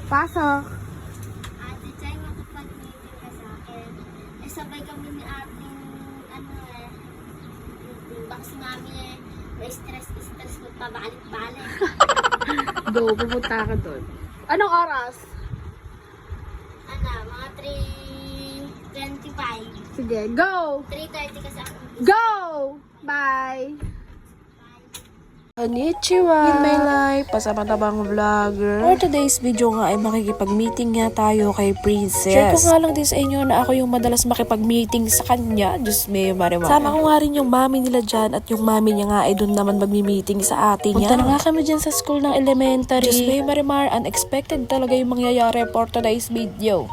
Pasok. Ate Chay, makapag-meeting ka sa akin. Eh, sabay kami ni ating, meeting. Box namin may stress magpabalik-balik. Go, pupunta ka doon. Anong oras? Mga 3:25. Sige, go! 3:30 ka sa akin. Go! Bye! Konnichiwa! In my life, pasamantabang vlogger. For today's video nga ay makikipag-meeting nga tayo kay Princess. Share ko nga lang din sa inyo na ako yung madalas makipag-meeting sa kanya. Diyos me, Marimar. Sama ko nga rin yung mami nila dyan at yung mami niya nga ay doon naman magmi-meeting sa atin niya. Punta na nga kami dyan sa school ng elementary. Diyos me, Marimar, unexpected talaga yung mangyayari for today's video.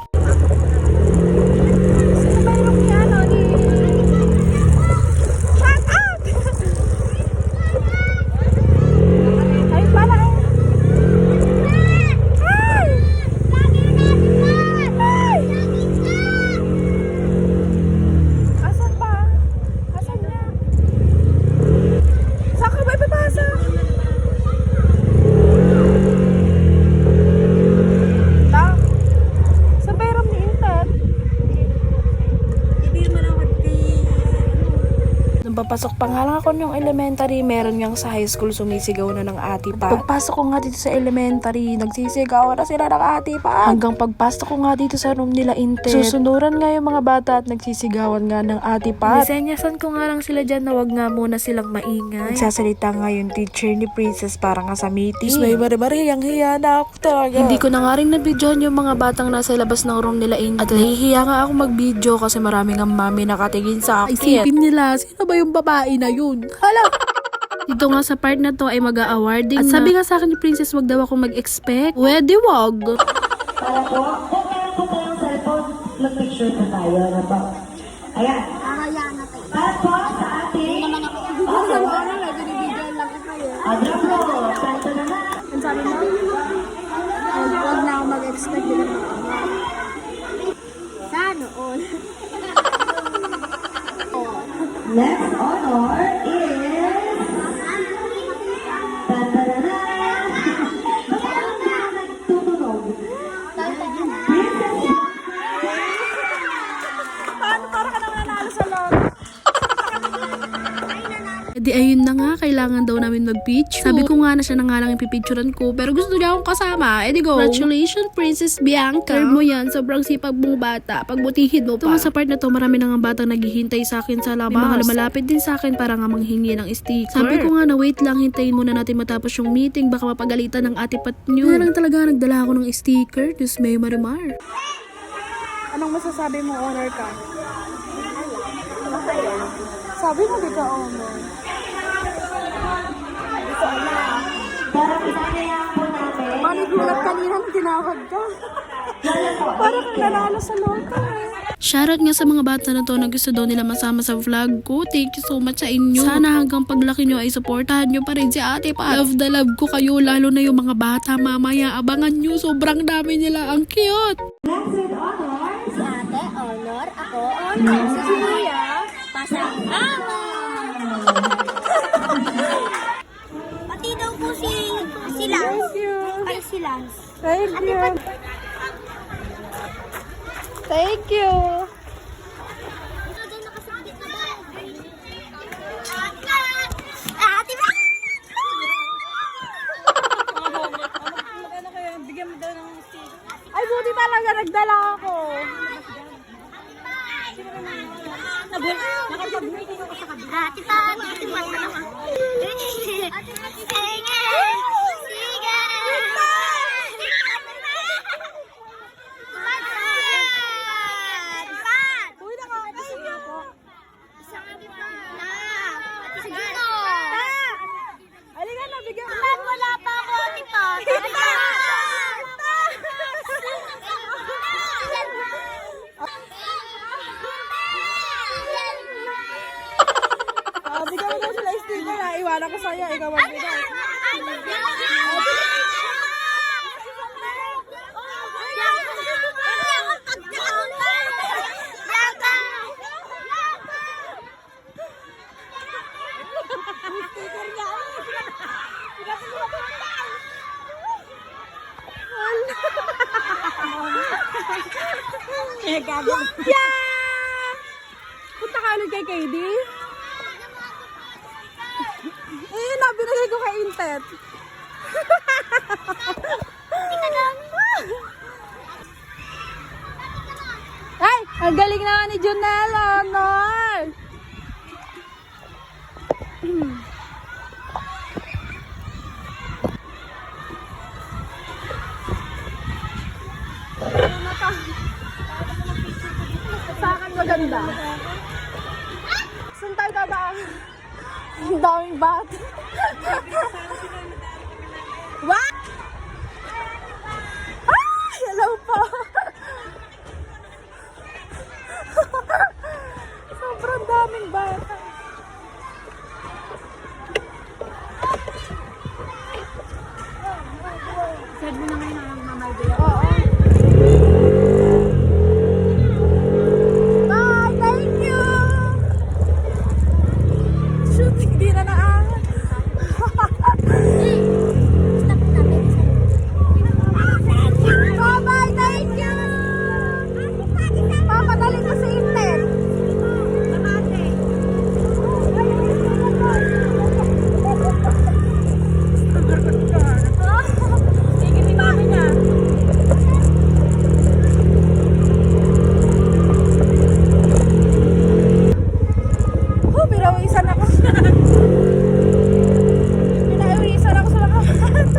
Papasok pa nga lang ako ng elementary, meron ngang sa high school sumisigaw na ng ati pa. Pagpasok ko nga dito sa elementary, nagsisigaw na sila ng ati pa. Hanggang pagpasok ko nga dito sa room nila Intet, susunuran nga yung mga bata at nagsisigawan nga ng ati pa. Disenyasan ko nga lang sila dyan na wag nga muna silang maingay. Nagsasalita nga yung teacher ni Princess para nga sa meeting. May bari-bari, ang hiya na ako talaga. Hindi ko na nga rin na-videohan yung mga batang nasa labas ng room nila Intet. At nahihiya nga ako mag-video kasi maraming ang mami nakatingin sa akin. Isipin nila, sino ba yung babae na yun? Hala! Dito nga sa part na to ay mag-a-awarding. At sabi nga sa akin ni Princess, wag daw ako mag-expect. Pwede wag. Para po, kung meron po tayong cellphone, mag-picture po tayo na po. Ayan. Para po sa ating... Drum roll. Santo na na. Ang sabi mo? Wag na ako mag-expect din ako. Sana all. Next honor is... Tantarana! Magkakaroon na nagtutunog. Para ka naman nanalo sa lot. Di ayun na nga, kailangan daw namin mag-picture. Sabi ko nga na siya na nga lang ipipicturean ko, pero gusto niya akong kasama. Di go. Congratulations, Princess Bianca. Curve mo yan, sobrang sipag mong bata. Pagbutihin mo pa. Ito nga sa part na to, marami na nga batang naghihintay sa akin sa labas. May mga lumalapit din sa akin para nga manghingi ng sticker. Sabi ko nga na wait lang, hintayin muna natin matapos yung meeting. Baka mapagalitan ng ate Pat nyo. Nga lang talaga nagdala ako ng sticker. Diyos may Marimar. Anong masasabi mo, honor ka? Sabi mo di ka honor. Para pinanayaan po namin... Manigulat kanina nung tinawag ka. Parang kang nanalo sa loto eh. Shoutout nga sa mga bata na to na gusto daw nila masama sa vlog ko. Thank you so much sa inyo. Sana hanggang paglaki nyo ay supportahan nyo pa rin si ate pa. Love the love ko kayo, lalo na yung mga bata mamaya. Abangan nyo, sobrang dami nila. Ang cute! Next with honors... Si ate, honor. Ako, honor. Si Kuya, pasang-ama. Pati daw po si Lance. Thank you. Ay, si Lance. Thank you. Thank you. Ate ba? Ay, buti talaga nagdala ako. Nakapag-meeting ako sa kabila. Ate pa, ate pa naman. Sige! Sige! Uy, nakakain ako. Isang ate pa. Sige na. Halika na, bigyan ko. Wala pa ako, ate pa. Bigyan mo daw sila sticker ha. Iwanan ko sa'yo. Ikaw magbigay. Sticker niya. Wala. Yeah! Punta ka ulit kay KD? Binigay ko kay Intet. Ay! Ang galing naman ni Junella, Nor! Sa akin maganda. Saan tayo dadaan? Ang daming bat. What? Ah! Hello po. Sobrang daming bata. Said mo na ngayon na magmamalde ako. Oo. Bye! Thank you! Shoot, hindi na naangat. Bye-bye! Thank you! Papadali ko sa Intel. Sige, si mami niya. Pinawisan ako. Pinawisan ako sa mga bata.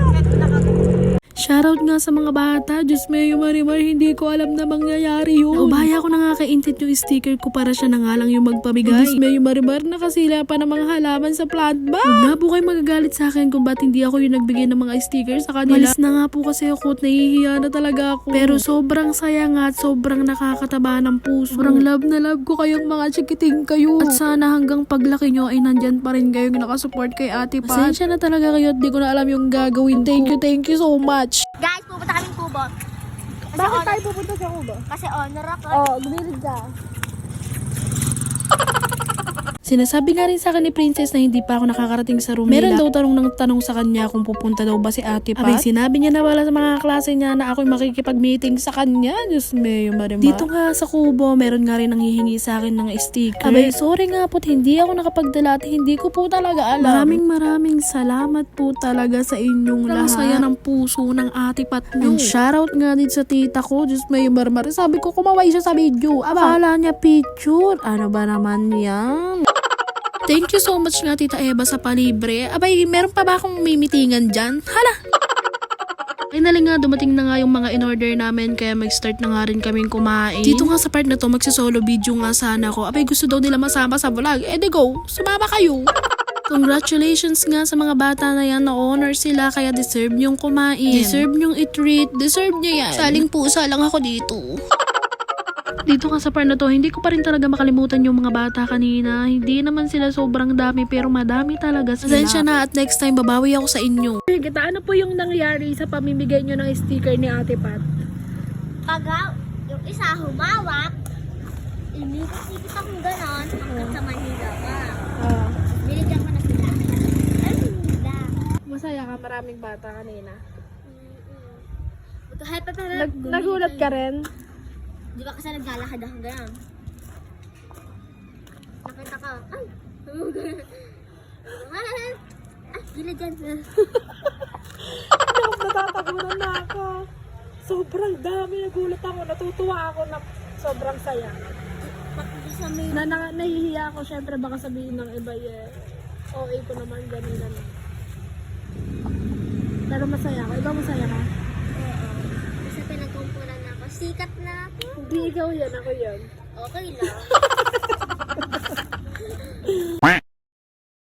Shoutout nga sa mga bata. Diyos may Marimar, hindi ko alam na mangyayari yun. Naubaya ko na nga kay Intit yung sticker ko para siya na nga lang yung magpamigay. Diyos may Marimar, nakasila pa ng mga halaman sa plant ba? Huwag na po kayo magagalit sa akin kung ba't hindi ako yung nagbigay ng mga sticker sa kanila. Malis na nga po kasi ako at nahihiya na talaga ako. Pero sobrang saya nga at sobrang nakakataba ng puso. Sobrang love na love ko kayong mga chikiting kayo. At sana hanggang paglaki nyo ay nandyan pa rin kayong nakasupport kay Ate Pat. Pasensya na talaga kayo at di ko na alam yung gagawin. Thank you so much. Guys, pupunta kaming Kubo. Bakit tayo pupunta sa Kubo? Kasi honor ako. Gumilid ka. Sinasabi nga rin sa akin ni Princess na hindi pa ako nakakarating sa room nila. Meron daw tanong sa kanya kung pupunta daw ba si Ate Pat. Abay, sinabi niya na wala sa mga klase niya na ako'y makikipag-meeting sa kanya. Diyos me, Marimar. Dito nga sa Kubo, meron nga rin nanghihingi sa akin ng sticker. Abay, sorry nga po, hindi ako nakapagdala at hindi ko po talaga alam. Maraming salamat po talaga sa inyong lahat. Saya ng puso ng Ate Pat nyo. And shoutout nga din sa tita ko. Diyos me, Marimar. Sabi ko, kumaway siya sa video. Akala niya picture. Ano ba naman yan? Thank you so much nga Tita Eva sa palibre. Abay, meron pa ba akong mimitingan dyan? Hala! Finally nga, dumating na nga yung mga in-order namin kaya mag-start na nga rin kaming kumain. Dito nga sa part na to, magsisolo video nga sana ako. Abay, gusto daw nila masama sa vlog. Eh di go, sumama kayo! Congratulations nga sa mga bata na yan, na-honor sila kaya deserve nyong kumain. Deserve nyong i-treat, deserve nyo yan. Saling pusa lang ako dito. Dito nga sa part na to, hindi ko pa rin talaga makalimutan yung mga bata kanina. Hindi naman sila sobrang dami pero madami talaga sila. Pasensya na at next time babawi ako sa inyo. Kita, ano po yung nangyari sa pamimigay nyo ng sticker ni Ate Pat? Pag yung isa humawak, inikot-ikot akong ganon hanggang sa Manila ka. Binigyan ko na sila. Ay, hindi. Masaya ka, maraming bata kanina. Kahit pa pero Nagulat ka rin? di ba kasi naglalakad akong ganon? Nakita ka, ay! Gila dyan. Natatagunan na ako. Sobrang dami, nagulat ako, natutuwa ako na sobrang saya. Sa may... Nahihiya ako, syempre baka sabihin ng iba OA ko naman, ganun na. Pero masaya ako. Ikaw masaya ka? Kasi pinagkumpulan na ako. Sikat na ako. Hindi ikaw yan, ako yan. Okay lang.